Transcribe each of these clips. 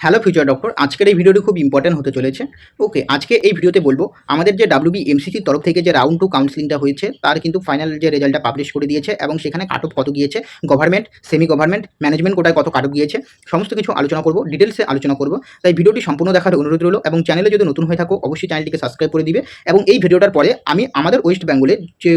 Hello future doctor, আজকের এই ভিডিওটি খুব ইম্পর্টেন্ট হতে চলেছে। ওকে, আজকে এই ভিডিওতে বলবো আমাদের যে WBMCCর তরফ থেকে যে রাউন্ড 2 কাউন্সেলিংটা হয়েছে তার কিন্তু ফাইনাল যে রেজাল্টটা পাবলিশ করে দিয়েছে এবং সেখানে কাট অফ কত গিয়েছে, গভর্নমেন্ট, সেমি গভর্নমেন্ট, ম্যানেজমেন্ট কোটায় কত কাট অফ গিয়েছে, সমস্ত কিছু আলোচনা করব, ডিটেলসে আলোচনা করব। তাই ভিডিওটি সম্পূর্ণ দেখার অনুরোধ রইল এবং চ্যানেলে যদি নতুন হয়ে থাকো অবশ্যই চ্যানেলটিকে সাবস্ক্রাইব করে দিবে। এবং এই ভিডিওটার পরে আমি আমাদের ওয়েস্ট বেঙ্গলের যে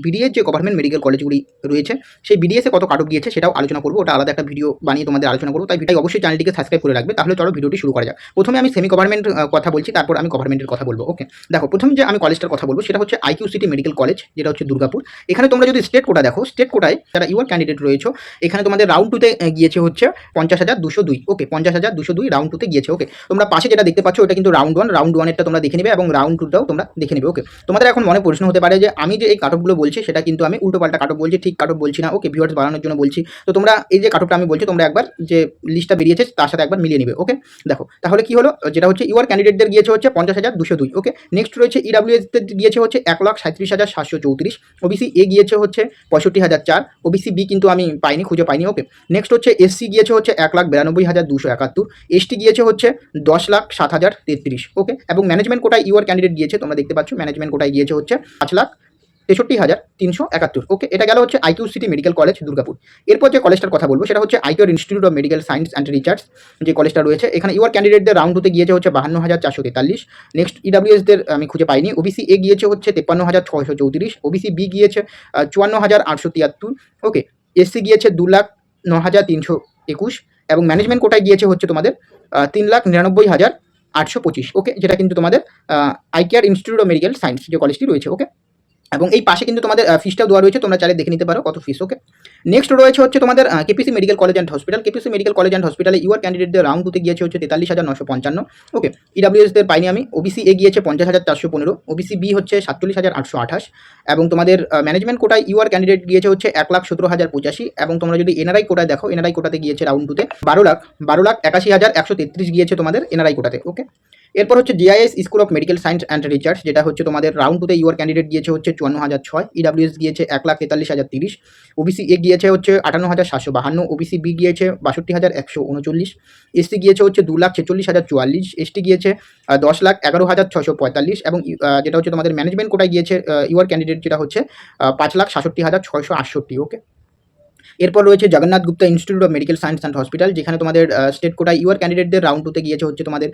বিডিএস যে গভর্নমেন্ট মেডিকেল কলেজগুলি রয়েছে সেই বিডিএসে কত কাট অফ গিয়েছে সেটাও আলোচনা করবো। ওটা আলাদা একটা ভিডিও বানিয়ে তোমাদের আলোচনা করবো। তাই অবশ্যই চ্যানেলটিকে সাবস্ক্রাইব করে রাখবে। তাহলে চলো ভিডিওটি শুরু করা যাক। প্রথমে আমি সেমি গভর্নমেন্ট কথা বলছি, তারপর আমি গভর্নমেন্টের কথা বলবো। ওকে, দেখো প্রথম যে আমি কলেজটার কথা বলবো সেটা হচ্ছে IQ সিটি মেডিকেল কলেজ, যেটা হচ্ছে দুর্গাপুর। এখানে তোমরা যদি স্টেট কোটা দেখো, স্টেট কোটায় যারা ইউর ক্যান্ডিডেট রয়েছে এখানে তোমাদের রাউন্ড 2তে গিয়েছে হচ্ছে 50,202। ওকে, 50,202 রাউন্ড 2তে গিয়েছে। ওকে, তোমরা পাশে যেটা দেখতে পাচ্ছ ওটা কিন্তু রাউন্ড 1, রাউন্ড 1এরটা তোমরা দেখে নেবে এবং রাউন্ড 2টাও তোমরা দেখে নেবে। ওকে, তোমাদের এখন মনে প্রশ্ন হতে পারে যে আমি যে এই কাট অফগুলো বলছি সেটা কিন্তু আমি উল্টোপাল্টা কাট অফ বলছি, ঠিক কাট অফ বলছি না। ওকে, ভিউয়ার্স বাড়ানোর জন্য বলছি। তো তোমরা এই যে কাট অফটা আমি বলছি তোমরা একবার যে লিস্টটা বেরিয়েছে তার সাথে একবার মিলিয়ে নেবে। ওকে, দেখো তাহলে কি হলো, যেটা হচ্ছে ইউর ক্যান্ডিডেটদের গিয়েছে হচ্ছে 50,202। ওকে, নেক্সট রয়েছে ইডাব্লিউএসদের গিয়েছে হচ্ছে 1,37,734। ওবিসি এ গিয়েছে হচ্ছে 65,004। ওবিসি বি কিন্তু আমি পাইনি, খুঁজে পাইনি। ওকে, নেক্সট হচ্ছে এসসি গিয়েছে হচ্ছে 1,92,271। এসটি গিয়েছে হচ্ছে 10,07,033। ওকে, এবং ম্যানেজমেন্ট কোটায় ইউর ক্যান্ডিডেট গিয়েছে, তোমরা দেখতে পাচ্ছ ম্যানেজমেন্ট কোটায় গিয়েছে হচ্ছে 5,63,371। ওকে, এটা গেল হচ্ছে IQ city medical college Durgapur. এরপর যে কলেজটার কথা বলবো সেটা হচ্ছে আইকিউর institute of medical science and research, যে কলেজটা রয়েছে। এখানে ইউর ক্যান্ডিডেটদের রাউন্ড 2তে গিয়েছে হচ্ছে 52,443। নেক্সট ইডাব্লিউএসদের আমি খুঁজে পাইনি। ওবিসি এ গিয়েছে হচ্ছে 53,634। ওবিসি বি গিয়েছে 54,873। ওকে, এসসি গিয়েছে 2,09,321 এবং ম্যানেজমেন্ট কোটায় গিয়েছে হচ্ছে তোমাদের 3,99,825। ওকে, যেটা কিন্তু তোমাদের আইকিউর ইনস্টিটিউট অফ মেডিকেল সায়েন্স যে কলেজটি রয়েছে। ওকে, এবং এই পাশে কিন্তু তোমাদের ফিসটাও দেওয়া রয়েছে, তোমরা চাইলে দেখে নিতে পারো কত ফিস। ওকে, নেক্সট রয়েছে হচ্ছে তোমাদের KPC medical college and hospital. KPC medical college and হসপিটালে ইউর ক্যান্ডিডেটদের রাউন্ড 2তে গিয়েছে হচ্ছে 43,955। ওকে, ইডাব্লিউএসদের পাইনি আমি। ওবিসি এ গিয়েছে 50,415। ওবিসি বি হচ্ছে 47,828 এবং তোমাদের ম্যানেজমেন্ট কোটায় ইউর ক্যান্ডিডেট গিয়েছে হচ্ছে 1,17,085 এবং তোমরা যদি এনআরআই কোটায় দেখো এনআরআই কোটাতে গিয়েছে রাউন্ড 2তে 12,81,133 গিয়েছে তোমাদের এনআরআই কোটাতে। ওকে, এরপর হচ্ছে GIS school of medical science and research, যেটা হচ্ছে তোমাদের রাউন্ড 2তে ইউর ক্যান্ডিডেট গিয়েছে হচ্ছে 54,006। ইডাব্লিউএস গিয়েছে 1,43,030। ওবিসি এ গিয়েছে হচ্ছে 58,752। ওবিসি বি গিয়েছে 62,139। এসসি গিয়েছে হচ্ছে 2,46,044। এসটি গিয়েছে 10,11,645 এবং যেটা হচ্ছে তোমাদের ম্যানেজমেন্ট কোটায় গিয়েছে ইউর ক্যান্ডিডেট যেটা হচ্ছে 5,67,668। ওকে, এরপর রয়েছে Jagannath Gupta institute of medical science and hospital, যেখানে তোমাদের স্টেট কোটায় ইউর ক্যান্ডিডেটদের রাউন্ড 2তে গিয়েছে হচ্ছে তোমাদের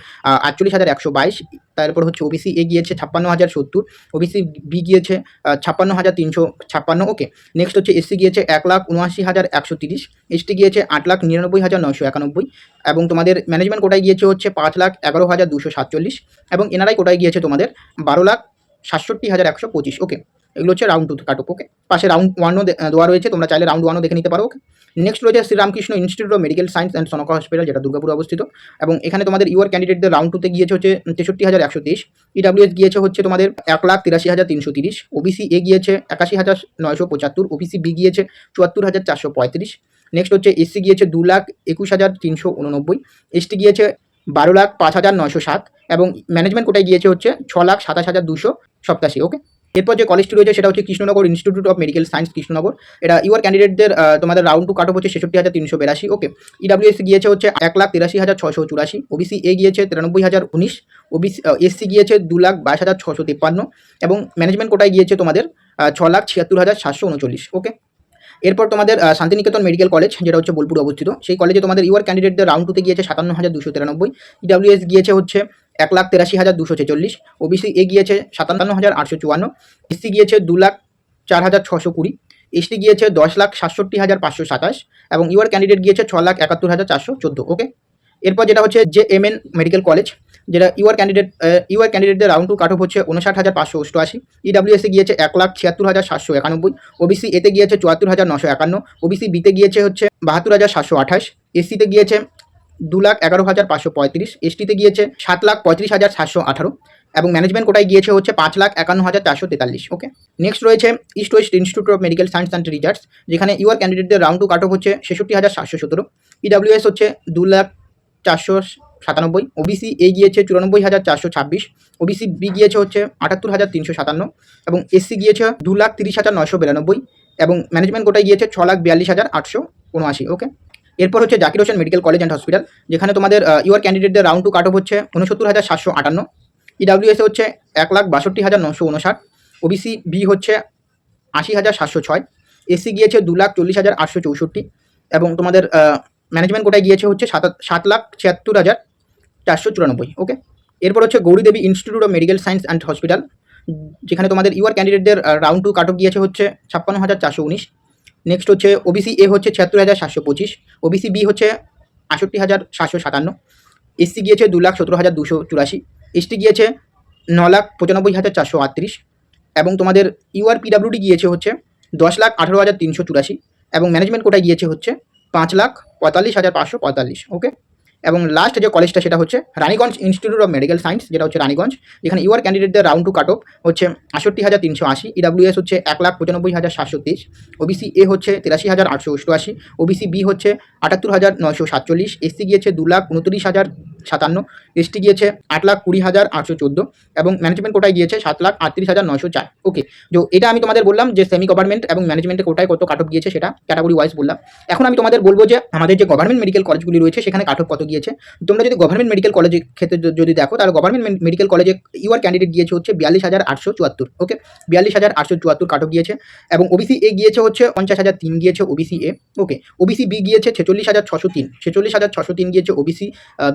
48,122। তারপর হচ্ছে ওবিসি এ গিয়েছে 56,070। ওবিসি বি গিয়েছে 56,356। ওকে, নেক্সট হচ্ছে এসসি গিয়েছে 1,79,130। এসটি গিয়েছে 8,99,991 এবং তোমাদের ম্যানেজমেন্ট কোটায় গিয়েছে হচ্ছে 5,11,247 এবং এনআরআই কোটায় গিয়েছে তোমাদের 12,67,125। ওকে, এগুলো হচ্ছে রাউন্ড 2 কাট অফ। ওকে, পাশে রাউন্ড 1ও দেওয়া রয়েছে, তোমরা চাইলে রাউন্ড 1ও দেখে নিতে পারো। ওকে, নেক্সট রয়েছে Sriramakrishna institute of medical science and Sanka hospital, যেটা দুর্গাপুরে অবস্থিত এবং এখানে তোমাদের ইউর ক্যান্ডিডেটদের রাউন্ড 2তে গিয়েছে হচ্ছে 63,123। ইডাব্লিউএস গিয়েছে হচ্ছে তোমাদের 1,83,330। ওবিসি এ গিয়েছে 81,975। ওবিসি বি গিয়েছে 74,435। নেক্সট হচ্ছে এসসি গিয়েছে 2,21,389। এসটি গিয়েছে 12,05,907 এবং ম্যানেজমেন্ট কোটায় গিয়েছে হচ্ছে 6,27,287। ওকে, এরপর যে কলেজটি রয়েছে সেটা হচ্ছে Krishnanagar institute of medical science Krishnanagar. এটা ইউর ক্যান্ডিডেটদের তোমাদের রাউন্ড 2 কাট অফ হচ্ছে 66,382। ওকে, ইডাব্লিউএস গিয়েছে হচ্ছে 1,83,684। ওবিসি এ গিয়েছে 93,019। ওবিসি এসসি গিয়েছে 2,22,653 এবং ম্যানেজমেন্ট কোটায় গিয়েছে তোমাদের 6,76,739। ওকে, এরপর তোমাদের শান্তিনিকেতন মেডিকেল কলেজ, যেটা হচ্ছে বোলপুরে অবস্থিত, সেই কলেজে তোমাদের ইউর ক্যান্ডিডেটদের রাউন্ড 2তে গিয়েছে 57,293। ইডাব্লিউএস গিয়েছে হচ্ছে 1,83,246। ওবিসি এ গিয়েছে 57,854। এসসি গিয়েছে 2,04,620। এসটি গিয়েছে 10,67,527 এবং ইউর ক্যান্ডিডেট গিয়েছে 6,71,414। ওকে, এরপর যেটা হচ্ছে JMN মেডিকেল কলেজ, যেটা ইউর ক্যান্ডিডেটদের রাউন্ড 2 কাট অফ হচ্ছে 59,588। ইডাব্লিউএসে গিয়েছে 1,76,791। ওবিসি এতে গিয়েছে 74,951। ওবিসি বিতে গিয়েছে হচ্ছে 72,728। এসসিতে গিয়েছে 2,11,535। এসটিতে গিয়েছে 7,35,718 এবং ম্যানেজমেন্ট কোটায় গিয়েছে হচ্ছে 5,51,443। ওকে, নেক্সট রয়েছে east West institute of medical science and research, যেখানে ইউর ক্যান্ডিডেটদের রাউন্ড 2 কাট অফ হচ্ছে 66,717। ইডাব্লিউএস হচ্ছে 2,04,97। ওবিসি এ গিয়েছে 94,426। ওবিসি বি গিয়েছে হচ্ছে 78,357 এবং এসসি গিয়েছে 2,30,992 এবং ম্যানেজমেন্ট কোটায় গিয়েছে 6,42,879। ওকে, এরপর হচ্ছে Zakir Hossain medical college and hospital, যেখানে তোমাদের ইউআর ক্যান্ডিডেটদের রাউন্ড টু কাট অফ হচ্ছে 69,758, ইডাব্লিউএসে হচ্ছে 1,62,959, ওবিসি বি হচ্ছে 80,706, এসসি গিয়েছে 2,40,864 এবং তোমাদের ম্যানেজমেন্ট কোটায় গিয়েছে হচ্ছে 7,76,494। ওকে, এরপর হচ্ছে Gouridevi institute of medical science and hospital, যেখানে তোমাদের ইউআর ক্যান্ডিডেটদের রাউন্ড টু কাট অফ গিয়েছে হচ্ছে 56,419। নেক্সট হচ্ছে ওবিসি এ হচ্ছে 76,725, ওবিসি বি হচ্ছে 68,757, এসসি গিয়েছে 2,17,284, এসটি গিয়েছে 9,95,438 এবং তোমাদের ইউআর পিডাব্লিউডি গিয়েছে হচ্ছে 10,18,384 এবং ম্যানেজমেন্ট কোটায় গিয়েছে হচ্ছে 5,45,545। ওকে, এবং লাস্ট যে কলেজটা সেটা হচ্ছে Raniganj institute of medical science, যেটা হচ্ছে রানীগঞ্জ, যেখানে ইউআর ক্যান্ডিডেটদের রাউন্ড টু কাট অফ হচ্ছে 68,380, ইডাব্লিউএস হচ্ছে 1,95,730, ওবিসি এ হচ্ছে 83,888, ওবিসি বি হচ্ছে 78,947, এসসি গিয়েছে 2,29,057, এসটি গিয়েছে 8,20,814 এবং ম্যানেজমেন্ট কোটায় গিয়েছে 7,38,904। ওকে, তো এটা আমি তোমাদের বললাম যে সেমি গভর্নমেন্ট এবং ম্যানেজমেন্টের কোটায় কত কাট অফ গিয়েছে সেটা ক্যাটাগরি ওয়াইজ বললাম। এখন আমি তোমাদের বলবো যে আমাদের যে গভর্নমেন্ট মেডিকেল কলেজগুলি রয়েছে সেখানে কাট অফ কত গিয়েছে। তোমরা যদি গভর্নমেন্ট মেডিকেল কলেজের ক্ষেত্রে যদি দেখো, তাহলে গভর্নমেন্ট মেডিকেল কলেজে ইউআর ক্যান্ডিডেট গিয়েছে হচ্ছে 42,874। ওকে, 42,874 কাট অফ গিয়েছে এবং ওবিসি এ গিয়েছে হচ্ছে 50,003 গিয়েছে OBC A. Okay, OBC B গিয়েছে 46,603 গিয়েছে ওবিসি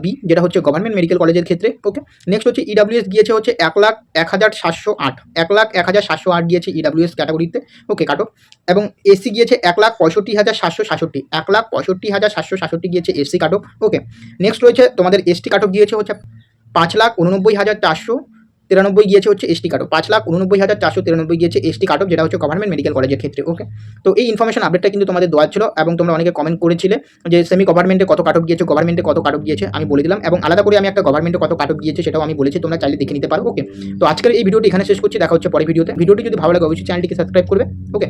বি, যেটা হচ্ছে গভর্নমেন্ট মেডিকেল কলেজের ক্ষেত্রে। ওকে, নেক্সট হচ্ছে ইডাব্লিউএস গিয়েছে হচ্ছে 1,01,708, 1,01,708 গিয়েছে ইডাব্লিউএস ক্যাটাগরিতে। ওকে, কাট অফ এবং এসসি গিয়েছে 1,65,766, 1,65,766 গিয়েছে এসসি কাট অফ। ওকে, নেক্সট রয়েছে তোমাদের এসটি কাট অফ গিয়েছে হচ্ছে 5,89,493 গিয়েছে হচ্ছে এসটি কাট অফ, 5,89,493 গিয়েছে এসটি কাট অফ, যেটা হচ্ছে গভর্নমেন্ট মেডিকেল কলেজের ক্ষেত্রে। ওকে, তো এই ইনফরমেশন আপডেটটা কিন্তু তোমাদের দেওয়া ছিল এবং তোমরা অনেকে কমেন্ট করেছিলে যে সেমি গভর্নমেন্টে কত কাট অফ গিয়েছে, গভর্নমেন্টে কত কাট অফ গিয়েছে, আমি বলে দিলাম এবং আলাদা করে আমি একটা গভর্নমেন্টে কত কাট অফ গিয়েছে সেটাও আমি বলেছি, তোমরা চাইলে দেখে নিতে পারো। ওকে, তো আজকের এই ভিডিওটি এখানে শেষ করছি, দেখা হচ্ছে পরের ভিডিওতে। ভিডিওটি যদি ভালো লাগে অবশ্যই চ্যানেলটিকে সাবস্ক্রাইব করবে। ওকে।